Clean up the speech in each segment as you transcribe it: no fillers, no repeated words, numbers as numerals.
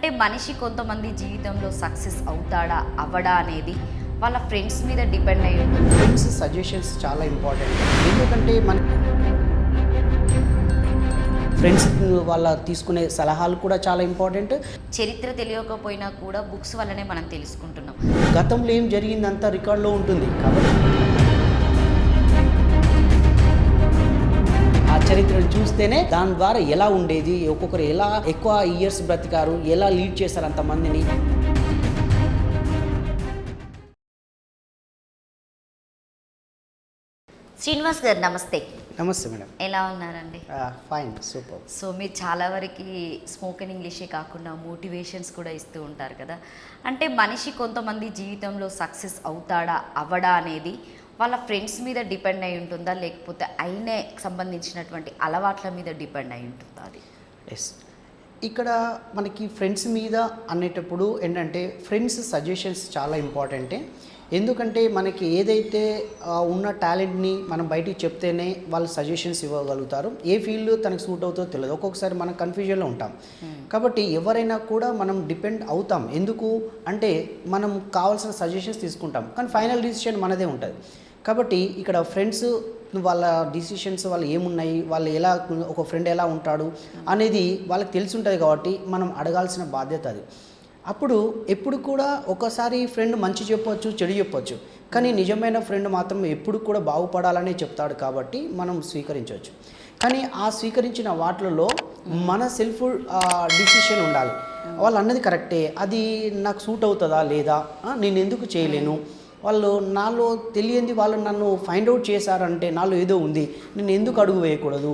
అంటే మనిషి కొంతమంది జీవితంలో సక్సెస్ అవుతాడా అవ్వడా అనేది వాళ్ళ ఫ్రెండ్స్ మీద డిపెండ్ అయ్యి ఉంటుంది. ఫ్రెండ్స్ సజెషన్స్ చాలా ఇంపార్టెంట్. ఎందుకంటే మన ఫ్రెండ్స్ వాళ్ళ తీసుకునే సలహాలు కూడా చాలా ఇంపార్టెంట్. చరిత్ర తెలియకపోయినా కూడా బుక్స్ వల్లనే మనం తెలుసుకుంటున్నాం. గతంలో ఏం జరిగిందంతా రికార్డులో ఉంటుంది కాబట్టి ఆ చరిత్రను చూస్తేనే దాని ద్వారా ఎలా ఉండేది, ఒక్కొక్కరు ఎలా ఎక్కువ ఇయర్స్ బ్రతికారు, ఎలా లీడ్ చేశారు అంతమందిని. శ్రీనివాస్ గారు నమస్తే. నమస్తే మేడం. ఎలా ఉన్నారండి? Fine, super. సో మీరు చాలా వరకు స్పోకెన్ ఇంగ్లీషే కాకుండా మోటివేషన్స్ కూడా ఇస్తూ ఉంటారు కదా. అంటే మనిషి కొంతమంది జీవితంలో సక్సెస్ అవుతాడా అవ్వడా అనేది వాళ్ళ ఫ్రెండ్స్ మీద డిపెండ్ అయి ఉంటుందా, లేకపోతే అయినే సంబంధించినటువంటి అలవాట్ల మీద డిపెండ్ అయి ఉంటుందా? అది ఎస్, ఇక్కడ మనకి ఫ్రెండ్స్ మీద అనేటప్పుడు ఏంటంటే ఫ్రెండ్స్ సజెషన్స్ చాలా ఇంపార్టెంటే. ఎందుకంటే మనకి ఏదైతే ఉన్న టాలెంట్ని మనం బయటికి చెప్తేనే వాళ్ళు సజెషన్స్ ఇవ్వగలుగుతారు. ఏ ఫీల్డ్ తనకు సూట్ అవుతుందో తెలియదు. ఒక్కొక్కసారి మనం కన్ఫ్యూజన్లో ఉంటాం. కాబట్టి ఎవరైనా కూడా మనం డిపెండ్ అవుతాం. ఎందుకు అంటే మనం కావాల్సిన సజెషన్స్ తీసుకుంటాం, కానీ ఫైనల్ డిసిషన్ మనదే ఉంటుంది. కాబట్టి ఇక్కడ ఫ్రెండ్స్ వాళ్ళ డిసిషన్స్ వాళ్ళు ఏమున్నాయి, వాళ్ళు ఎలా, ఒక ఫ్రెండ్ ఎలా ఉంటాడు అనేది వాళ్ళకి తెలిసి ఉంటుంది. కాబట్టి మనం అడగాల్సిన బాధ్యత అది. అప్పుడు ఎప్పుడు కూడా ఒకసారి ఫ్రెండ్ మంచి చెప్పవచ్చు, చెడు చెప్పవచ్చు, కానీ నిజమైన ఫ్రెండ్ మాత్రం ఎప్పుడు కూడా బాగుపడాలనే చెప్తాడు. కాబట్టి మనం స్వీకరించవచ్చు. కానీ ఆ స్వీకరించిన వాటిలలో మన సెల్ఫ్ డిసిషన్ ఉండాలి. వాళ్ళు అన్నది కరెక్టే, అది నాకు సూట్ అవుతుందా లేదా, నేను ఎందుకు చేయలేను, వాళ్ళు నాలో తెలియంది వాళ్ళు నన్ను ఫైండ్ అవుట్ చేశారంటే నాలో ఏదో ఉంది, నేను ఎందుకు అడుగు వేయకూడదు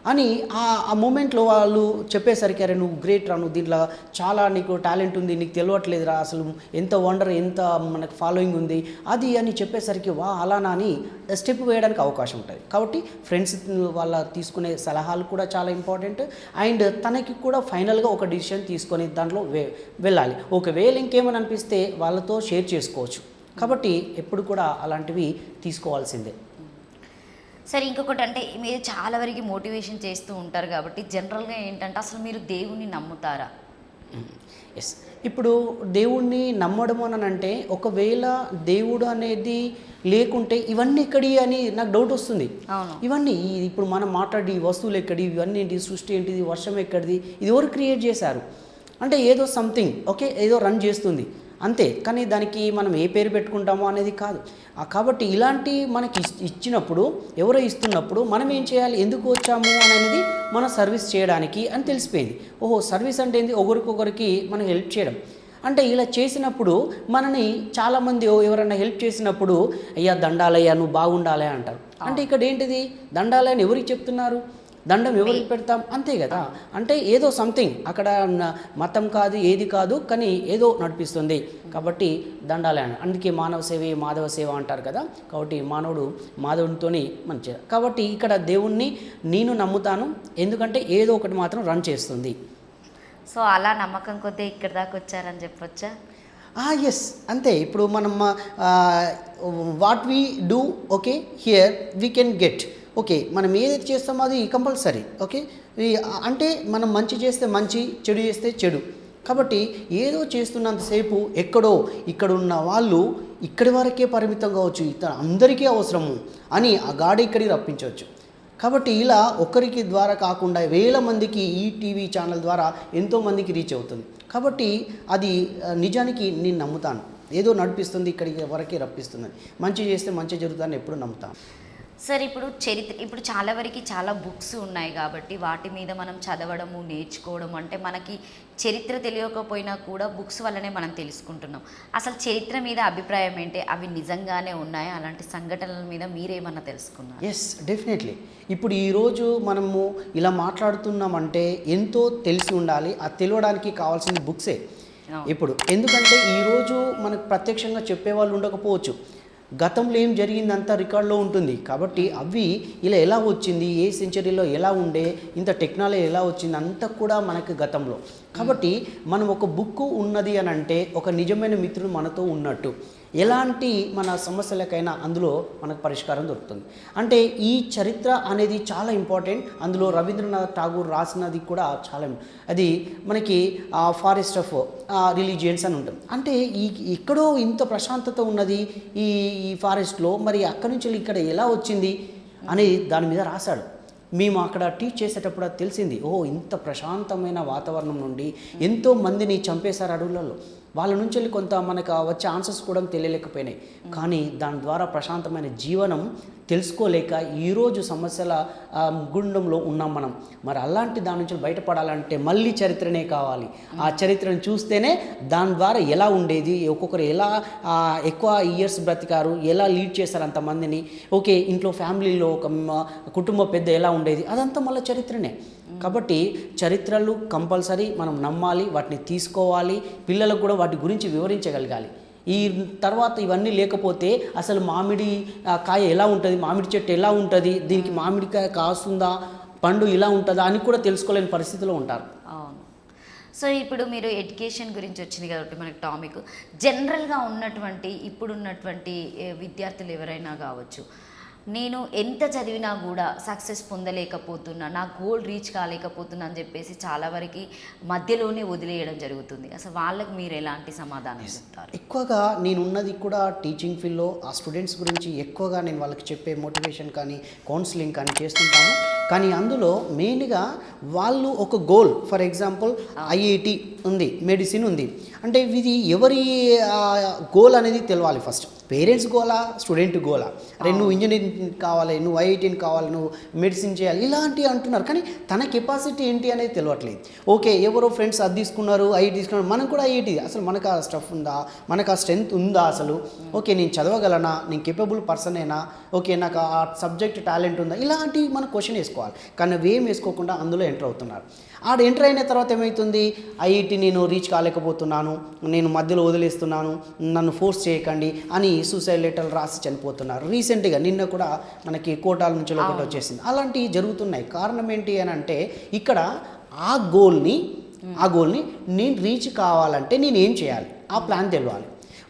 అని ఆ మూమెంట్లో వాళ్ళు చెప్పేసరికి, అరే నువ్వు గ్రేట్ రా, నువ్వు దీంట్లో చాలా నీకు టాలెంట్ ఉంది, నీకు తెలియట్లేదురా, అసలు ఎంత వండర్, ఎంత మనకు ఫాలోయింగ్ ఉంది అది అని చెప్పేసరికి వా అలానా అని స్టెప్ వేయడానికి అవకాశం ఉంటుంది. కాబట్టి ఫ్రెండ్స్ వాళ్ళ తీసుకునే సలహాలు కూడా చాలా ఇంపార్టెంట్. అండ్ తనకి కూడా ఫైనల్గా ఒక డిసిషన్ తీసుకొని దాంట్లో వెళ్ళాలి. ఒకవేళ ఇంకేమని అనిపిస్తే వాళ్ళతో షేర్ చేసుకోవచ్చు. కాబట్టి ఎప్పుడు కూడా అలాంటివి తీసుకోవాల్సిందే. సరే, ఇంకొకటి అంటే మీరు చాలా వరకు మోటివేషన్ చేస్తూ ఉంటారు కాబట్టి జనరల్గా ఏంటంటే అసలు మీరు దేవుణ్ణి నమ్ముతారా? ఎస్, ఇప్పుడు దేవుణ్ణి నమ్మడం అని అంటే ఒకవేళ దేవుడు అనేది లేకుంటే ఇవన్నీ ఎక్కడి అని నాకు డౌట్ వస్తుంది. ఇవన్నీ ఇప్పుడు మనం మాట్లాడి ఈ వస్తువులు ఎక్కడి, ఇవన్నీ ఏంటి, సృష్టి ఏంటిది, వర్షం ఎక్కడిది, ఇది ఎవరు క్రియేట్ చేశారు అంటే ఏదో సంథింగ్ ఓకే ఏదో రన్ చేస్తుంది అంతే, కానీ దానికి మనం ఏ పేరు పెట్టుకుంటామో అనేది కాదు. కాబట్టి ఇలాంటి మనకి ఇచ్చినప్పుడు, ఎవరో ఇస్తున్నప్పుడు మనం ఏం చేయాలి, ఎందుకు వచ్చాము అనేది మన సర్వీస్ చేయడానికి అని తెలిసిపోయింది. ఓహో, సర్వీస్ అంటే ఏంది, ఒకరికొకరికి మనం హెల్ప్ చేయడం. అంటే ఇలా చేసినప్పుడు మనని చాలామంది ఎవరైనా హెల్ప్ చేసినప్పుడు అయ్యా దండాలయ్యా, నువ్వు బాగుండాలి అంటారు. అంటే ఇక్కడ ఏంటిది, దండాలని ఎవరికి చెప్తున్నారు, దండం ఎవరికి పెడతాం, అంతే కదా. అంటే ఏదో సంథింగ్ అక్కడ మతం కాదు, ఏది కాదు, కానీ ఏదో నడిపిస్తుంది. కాబట్టి దండాలే అని, అందుకే మానవ సేవే మాధవ సేవ అంటారు కదా. కాబట్టి మానవుడు మాధవునితోని మంచిగా. కాబట్టి ఇక్కడ దేవుణ్ణి నేను నమ్ముతాను, ఎందుకంటే ఏదో ఒకటి మాత్రం రన్ చేస్తుంది. సో అలా నమ్మకం కొద్దీ ఇక్కడ దాకా వచ్చారని చెప్పొచ్చా? ఎస్, అంతే. ఇప్పుడు మనం what we do okay here we can get okay, మనం ఏదైతే చేస్తామో అది కంపల్సరీ ఓకే. అంటే మనం మంచి చేస్తే మంచి, చెడు చేస్తే చెడు. కాబట్టి ఏదో చేస్తున్నంతసేపు ఎక్కడో ఇక్కడున్న వాళ్ళు ఇక్కడి వరకే పరిమితం కావచ్చు, అందరికీ అవసరము అని ఆ గాడి ఇక్కడికి రప్పించవచ్చు. కాబట్టి ఇలా ఒక్కరికి ద్వారా కాకుండా వేల మందికి ఈ టీవీ ఛానల్ ద్వారా ఎంతోమందికి రీచ్ అవుతుంది. కాబట్టి అది నిజానికి నేను నమ్ముతాను, ఏదో నడిపిస్తుంది, ఇక్కడికి వరకే రప్పిస్తుందని. మంచి చేస్తే మంచి జరుగుతుందని ఎప్పుడు నమ్ముతాను. సార్, ఇప్పుడు చాలా వరకు చాలా బుక్స్ ఉన్నాయి కాబట్టి వాటి మీద మనం చదవడము, నేర్చుకోవడం, అంటే మనకి చరిత్ర తెలియకపోయినా కూడా బుక్స్ వల్లనే మనం తెలుసుకుంటున్నాం. అసలు చరిత్ర మీద అభిప్రాయం ఏంటి, అవి నిజంగానే ఉన్నాయా, అలాంటి సంఘటనల మీద మీరేమన్నా తెలుసుకున్నారు? Yes, definitely. ఇప్పుడు ఈరోజు మనము ఇలా మాట్లాడుతున్నామంటే ఎంతో తెలిసి ఉండాలి. అది తెలియడానికి కావాల్సింది బుక్సే ఇప్పుడు. ఎందుకంటే ఈరోజు మనకు ప్రత్యక్షంగా చెప్పేవాళ్ళు ఉండకపోవచ్చు, గతంలో ఏం జరిగిందంతా రికార్డులో ఉంటుంది. కాబట్టి అవి ఇలా ఎలా వచ్చింది, ఏ సెంచరీలో ఎలా ఉండే, ఇంత టెక్నాలజీ ఎలా వచ్చింది అంతా కూడా మనకి గతంలో. కాబట్టి మనం ఒక బుక్ ఉన్నది అని అంటే ఒక నిజమైన మిత్రుడు మనతో ఉన్నట్టు. ఎలాంటి మన సమస్యలకైనా అందులో మనకు పరిష్కారం దొరుకుతుంది. అంటే ఈ చరిత్ర అనేది చాలా ఇంపార్టెంట్. అందులో రవీంద్రనాథ్ ఠాగూర్ రాసినది కూడా చాలా అది మనకి ఫారెస్ట్ ఆఫ్ రిలీజియన్స్ అని ఉంటుంది. అంటే ఎక్కడో ఇంత ప్రశాంతత ఉన్నది ఈ ఫారెస్ట్లో, మరి అక్కడి నుంచి ఇక్కడ ఎలా వచ్చింది అని దాని మీద రాశాడు. మేము అక్కడ టీచ్ చేసేటప్పుడు అది తెలిసింది, ఇంత ప్రశాంతమైన వాతావరణం నుండి ఎంతో మందిని చంపేశారు అడవులలో. వాళ్ళ నుంచి వెళ్ళి కొంత మనకు వచ్చే ఆన్సర్స్ కూడా తెలియలేకపోయినాయి. కానీ దాని ద్వారా ప్రశాంతమైన జీవనం తెలుసుకోలేక ఈరోజు సమస్యల గుండంలో ఉన్నాం మనం. మరి అలాంటి దాని నుంచి బయటపడాలంటే మళ్ళీ చరిత్రనే కావాలి. ఆ చరిత్రను చూస్తేనే దాని ద్వారా ఎలా ఉండేది, ఒక్కొక్కరు ఎలా ఎక్కువ ఇయర్స్ బ్రతికారు, ఎలా లీడ్ చేశారు అంతమందిని, ఓకే ఇంట్లో ఫ్యామిలీలో ఒక కుటుంబ పెద్ద ఎలా ఉండేది, అదంతా మళ్ళీ చరిత్రనే. కాబట్టి చరిత్రలు కంపల్సరీ మనం నమ్మాలి, వాటిని తీసుకోవాలి, పిల్లలకు కూడా వాటి గురించి వివరించగలగాలి. ఈ తర్వాత ఇవన్నీ లేకపోతే అసలు మామిడి కాయ ఎలా ఉంటుంది, మామిడి చెట్టు ఎలా ఉంటుంది, దీనికి మామిడికాయ కాస్తుందా, పండు ఇలా ఉంటుందా అని కూడా తెలుసుకోలేని పరిస్థితిలో ఉంటారు. అవును. సో ఇప్పుడు మీరు ఎడ్యుకేషన్ గురించి వచ్చింది కాబట్టి మనకి టాపిక్, జనరల్గా ఉన్నటువంటి ఇప్పుడున్నటువంటి విద్యార్థులు ఎవరైనా కావచ్చు, నేను ఎంత చదివినా కూడా సక్సెస్ పొందలేకపోతున్నా, నా గోల్ రీచ్ కాలేకపోతున్నా అని చెప్పేసి చాలా వరకు మధ్యలోనే వదిలేయడం జరుగుతుంది. అసలు వాళ్ళకి మీరు ఎలాంటి సమాధానం చెప్తారు? ఎక్కువగా నేను ఉన్నది కూడా టీచింగ్ ఫీల్డ్లో ఆ స్టూడెంట్స్ గురించి ఎక్కువగా నేను వాళ్ళకి చెప్పే మోటివేషన్ కానీ కౌన్సిలింగ్ కానీ చేస్తుంటాను. కానీ అందులో మెయిన్గా వాళ్ళు ఒక గోల్, ఫర్ ఎగ్జాంపుల్ ఐఐటి ఉంది, మెడిసిన్ ఉంది అంటే ఇది ఎవరి గోల్ అనేది తెలవాలి. ఫస్ట్ పేరెంట్స్ గోలా, స్టూడెంట్ గోలా, అరే నువ్వు ఇంజనీరింగ్ కావాలి, నువ్వు ఐఐటీని కావాలి, నువ్వు మెడిసిన్ చేయాలి, ఇలాంటివి అంటున్నారు. కానీ తన కెపాసిటీ ఏంటి అనేది తెలియట్లేదు. ఓకే ఎవరో ఫ్రెండ్స్ అది తీసుకున్నారు, ఐఐటీ తీసుకున్నారు, మనం కూడా ఐఐటీ, అసలు మనకు ఆ స్టఫ్ ఉందా, మనకు ఆ స్ట్రెంత్ ఉందా అసలు, ఓకే నేను చదవగలనా, నేను కేపబుల్ పర్సనేనా, ఓకే నాకు ఆ సబ్జెక్ట్ టాలెంట్ ఉందా, ఇలాంటివి మనం క్వశ్చన్ వేసుకోవాలి. కానీ అవి ఏం వేసుకోకుండా అందులో ఎంటర్ అవుతున్నారు. ఆడ ఎంటర్ అయిన తర్వాత ఏమవుతుంది, ఐఐటి నేను రీచ్ కాలేకపోతున్నాను, నేను మధ్యలో వదిలేస్తున్నాను, నన్ను ఫోర్స్ చేయకండి అని సూసైడ్ లెటర్లు రాసి చనిపోతున్నారు. రీసెంట్గా నిన్న కూడా మనకి కోటాల నుంచి ఒకటి వచ్చేసింది. అలాంటివి జరుగుతున్నాయి. కారణం ఏంటి అని అంటే ఇక్కడ ఆ గోల్ని నేను రీచ్ కావాలంటే నేను ఏం చేయాలి, ఆ ప్లాన్ తెలియాలి.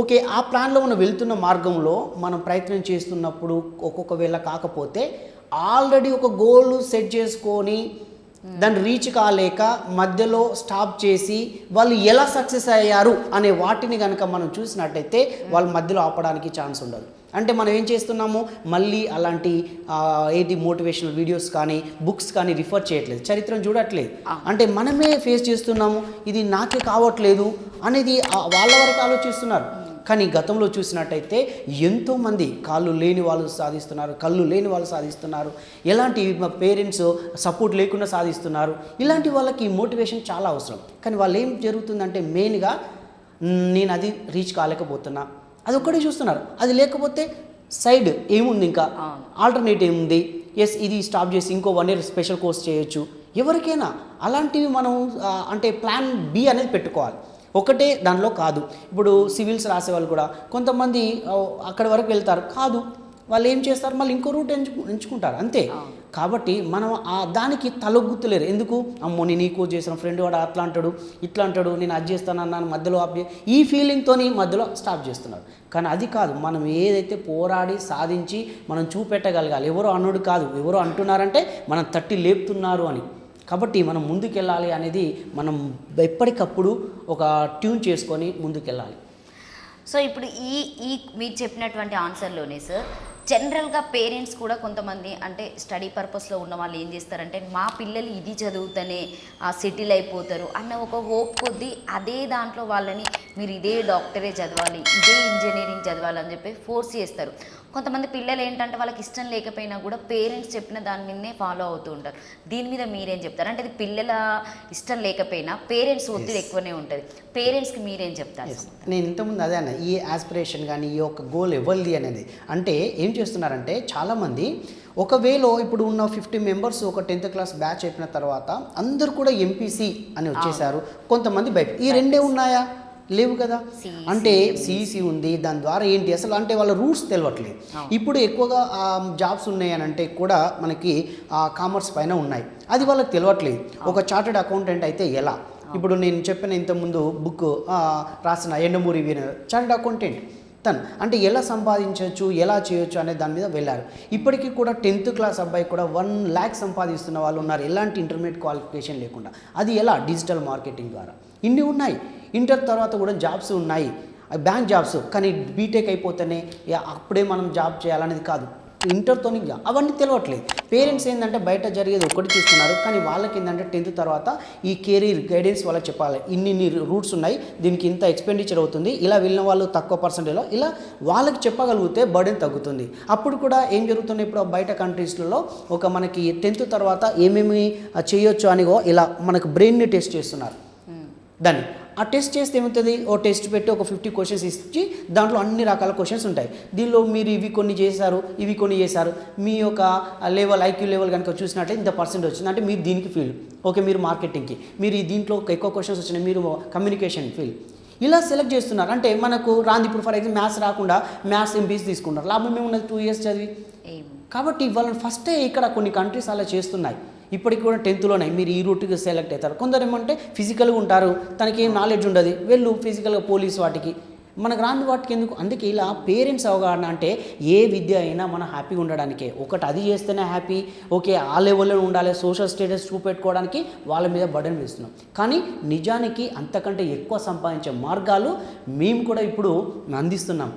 ఓకే ఆ ప్లాన్లో మనం వెళ్తున్న మార్గంలో మనం ప్రయత్నం చేస్తున్నప్పుడు ఒక్కొక్క వేళ కాకపోతే ఆల్రెడీ ఒక గోల్ సెట్ చేసుకొని దాన్ని రీచ్ కాలేక మధ్యలో స్టాప్ చేసి వాళ్ళు ఎలా సక్సెస్ అయ్యారు అనే వాటిని కనుక మనం చూసినట్టయితే వాళ్ళ మధ్యలో ఆపడానికి ఛాన్స్ ఉండదు. అంటే మనం ఏం చేస్తున్నాము, మళ్ళీ అలాంటి ఏంటి మోటివేషనల్ వీడియోస్ కానీ బుక్స్ కానీ రిఫర్ చేయట్లేదు, చరిత్రను చూడట్లేదు. అంటే మనమే ఫేస్ చేస్తున్నాము, ఇది నాకే కావట్లేదు అనేది వాళ్ళ వరకు ఆలోచిస్తున్నారు. కానీ గతంలో చూసినట్టయితే ఎంతోమంది కాళ్ళు లేని వాళ్ళు సాధిస్తున్నారు, కళ్ళు లేని వాళ్ళు సాధిస్తున్నారు, ఎలాంటి పేరెంట్స్ సపోర్ట్ లేకుండా సాధిస్తున్నారు. ఇలాంటి వాళ్ళకి మోటివేషన్ చాలా అవసరం. కానీ వాళ్ళు ఏం జరుగుతుందంటే మెయిన్గా నేను అది రీచ్ కాలేకపోతున్నా అది ఒక్కడే చూస్తున్నారు. అది లేకపోతే సైడ్ ఏముంది, ఇంకా ఆల్టర్నేటివ్ ఏముంది, ఎస్ ఇది స్టాప్ చేసి ఇంకో 1 year స్పెషల్ కోర్స్ చేయొచ్చు. ఎవరికైనా అలాంటివి మనం అంటే ప్లాన్ బి అనేది పెట్టుకోవాలి. ఒకటే దానిలో కాదు. ఇప్పుడు సివిల్స్ రాసేవాళ్ళు కూడా కొంతమంది అక్కడి వరకు వెళ్తారు, కాదు వాళ్ళు ఏం చేస్తారు, మళ్ళీ ఇంకో రూట్ ఎంచుకుంటారు అంతే. కాబట్టి మనం దానికి తలొగ్గుతలేరు. ఎందుకు, అమ్మో నేను ఈకో చేసిన ఫ్రెండ్ వాడు అట్లా అంటాడు, ఇట్లా అంటాడు, నేను అది చేస్తానన్నాను మధ్యలో ఈ ఫీలింగ్తో మధ్యలో స్టాప్ చేస్తున్నారు. కానీ అది కాదు, మనం ఏదైతే పోరాడి సాధించి మనం చూపెట్టగలగాలి. ఎవరో అన్నాడు కాదు, ఎవరో అంటున్నారంటే మనం తట్టి లేపుతున్నారు అని. కాబట్టి మనం ముందుకెళ్ళాలి అనేది మనం ఎప్పటికప్పుడు ఒక ట్యూన్ చేసుకొని ముందుకెళ్ళాలి. సో ఇప్పుడు ఈ మీరు చెప్పినటువంటి ఆన్సర్లోనే సార్ జనరల్గా పేరెంట్స్ కూడా కొంతమంది అంటే స్టడీ పర్పస్లో ఉన్న వాళ్ళు ఏం చేస్తారంటే మా పిల్లలు ఇది చదువుతూనే సెటిల్ అయిపోతారు అన్న ఒక హోప్ కొద్దీ అదే దాంట్లో వాళ్ళని మీరు ఇదే డాక్టరే చదవాలి, ఇదే ఇంజనీరింగ్ చదవాలి అని చెప్పి ఫోర్స్ చేస్తారు. కొంతమంది పిల్లలు ఏంటంటే వాళ్ళకి ఇష్టం లేకపోయినా కూడా పేరెంట్స్ చెప్పిన దాని మీదనే ఫాలో అవుతూ ఉంటారు. దీని మీద మీరేం చెప్తారు? అంటే అది పిల్లల ఇష్టం లేకపోయినా పేరెంట్స్ ఒత్తిడి ఎక్కువనే ఉంటుంది. పేరెంట్స్కి మీరేం చెప్తారు? నేను ఇంతకుముందు అదే అన్న, ఈ ఆస్పిరేషన్ కానీ ఈ యొక్క గోల్ ఎవరిది అనేది అంటే ఏం చేస్తున్నారంటే చాలామంది ఒకవేళ ఇప్పుడు ఉన్న 50 members ఒక 10th class బ్యాచ్ అయిపోయిన తర్వాత అందరూ కూడా ఎంపీసీ అని వచ్చేసారు. కొంతమంది బైపీ, ఈ రెండే ఉన్నాయా? లేవు కదా. అంటే సిఈసి ఉంది, దాని ద్వారా ఏంటి అసలు అంటే వాళ్ళ రూట్స్ తెలియట్లేదు. ఇప్పుడు ఎక్కువగా జాబ్స్ ఉన్నాయి అని అంటే కూడా మనకి కామర్స్ పైన ఉన్నాయి, అది వాళ్ళకి తెలియట్లేదు. ఒక చార్టెడ్ అకౌంటెంట్ అయితే ఎలా, ఇప్పుడు నేను చెప్పిన ఇంతకుముందు బుక్ రాసిన ఎండమూరి వీరేంద్ర చార్టెడ్ అకౌంటెంట్ తను అంటే ఎలా సంపాదించవచ్చు ఎలా చేయొచ్చు అనే దాని మీద వెళ్ళారు. ఇప్పటికీ కూడా 10th క్లాస్ అబ్బాయి కూడా 1 lakh సంపాదిస్తున్న వాళ్ళు ఉన్నారు, ఎలాంటి ఇంటర్మీడియట్ క్వాలిఫికేషన్ లేకుండా. అది ఎలా? డిజిటల్ మార్కెటింగ్ ద్వారా. ఇన్ని ఉన్నాయి. ఇంటర్ తర్వాత కూడా జాబ్స్ ఉన్నాయి, బ్యాంక్ జాబ్స్. కానీ బీటెక్ అయిపోతేనే అప్పుడే మనం జాబ్ చేయాలనేది కాదు, ఇంటర్తోని అవన్నీ తెలియట్లేదు. పేరెంట్స్ ఏంటంటే బయట జరిగేది ఒకటి చూస్తున్నారు, కానీ వాళ్ళకి ఏంటంటే 10th తర్వాత ఈ కెరీర్ గైడెన్స్ వాళ్ళకి చెప్పాలి. ఇన్ని రూట్స్ ఉన్నాయి, దీనికి ఇంత ఎక్స్పెండిచర్ అవుతుంది, ఇలా వెళ్ళిన వాళ్ళు తక్కువ పర్సెంటేజ్లో ఇలా వాళ్ళకి చెప్పగలిగితే బర్డెన్ తగ్గుతుంది. అప్పుడు కూడా ఏం జరుగుతుంది, ఇప్పుడు బయట కంట్రీస్లలో ఒక మనకి 10th తర్వాత ఏమేమి చేయొచ్చు అని ఇలా మనకు బ్రెయిన్ని టెస్ట్ చేస్తున్నారు. దాన్ని ఆ టెస్ట్ చేస్తే ఏమవుతుంది, ఓ టెస్ట్ పెట్టి ఒక 50 క్వశ్చన్స్ ఇచ్చి దాంట్లో అన్ని రకాల క్వశ్చన్స్ ఉంటాయి. దీనిలో మీరు ఇవి కొన్ని చేశారు, ఇవి కొన్ని చేశారు, మీ యొక్క లెవెల్ ఐక్యూ లెవెల్ కనుక చూసినట్టే ఇంత పర్సెంట్ వచ్చింది అంటే మీరు దీనికి ఫీల్డ్, ఓకే మీరు మార్కెటింగ్కి, మీరు దీంట్లో ఎక్కువ క్వశ్చన్స్ వచ్చినాయి మీరు కమ్యూనికేషన్ ఫీల్డ్, ఇలా సెలెక్ట్ చేస్తున్నారు. అంటే మనకు రాంది ఇప్పుడు ఫర్ ఎగ్జాంపుల్ మ్యాథ్స్ రాకుండా మ్యాథ్స్ ఎంపీస్ తీసుకుంటారు, లాభం ఏమున్నది 2 years చదివి. కాబట్టి వాళ్ళని ఫస్టే ఇక్కడ కొన్ని కంట్రీస్ అలా చేస్తున్నాయి. ఇప్పటికి కూడా 10thలోనే మీరు ఈ రూట్కి సెలెక్ట్ అవుతారు. కొందరు ఏమంటే ఫిజికల్గా ఉంటారు, తనకి ఏం నాలెడ్జ్ ఉండదు, వెళ్ళు ఫిజికల్గా పోలీస్ వాటికి, మనకు రాని వాటికి ఎందుకు. అందుకే ఇలా పేరెంట్స్ అవగాహన అంటే ఏ విద్య అయినా మనం హ్యాపీగా ఉండడానికే. ఒకటి అది చేస్తేనే హ్యాపీ, ఓకే ఆ లెవెల్లో ఉండాలి, సోషల్ స్టేటస్ చూపెట్టుకోవడానికి వాళ్ళ మీద బర్డెన్ వేస్తున్నాం. కానీ నిజానికి అంతకంటే ఎక్కువ సంపాదించే మార్గాలు మేము కూడా ఇప్పుడు అందిస్తున్నాం.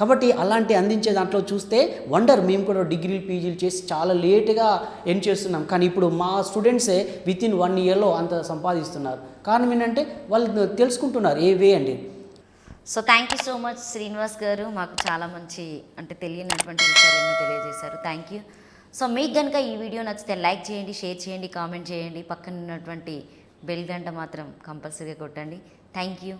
కాబట్టి అలాంటి అందించే దాంట్లో చూస్తే వండర్, మేము కూడా డిగ్రీలు పీజీలు చేసి చాలా లేట్గా ఎండ్ చేస్తున్నాం. కానీ ఇప్పుడు మా స్టూడెంట్సే వితిన్ 1 yearలో అంత సంపాదిస్తున్నారు. కారణం ఏంటంటే వాళ్ళు తెలుసుకుంటున్నారు ఏ వే అండి. So thank you so much Srinivas గారు, మాకు చాలా మంచి అంటే తెలియనటువంటి విషయాలు తెలియజేశారు. Thank you. సో మీకు కనుక ఈ వీడియో నచ్చితే లైక్ చేయండి, షేర్ చేయండి, కామెంట్ చేయండి, పక్కన ఉన్నటువంటి బెల్ గంట మాత్రం కంపల్సరీగా కొట్టండి. Thank you.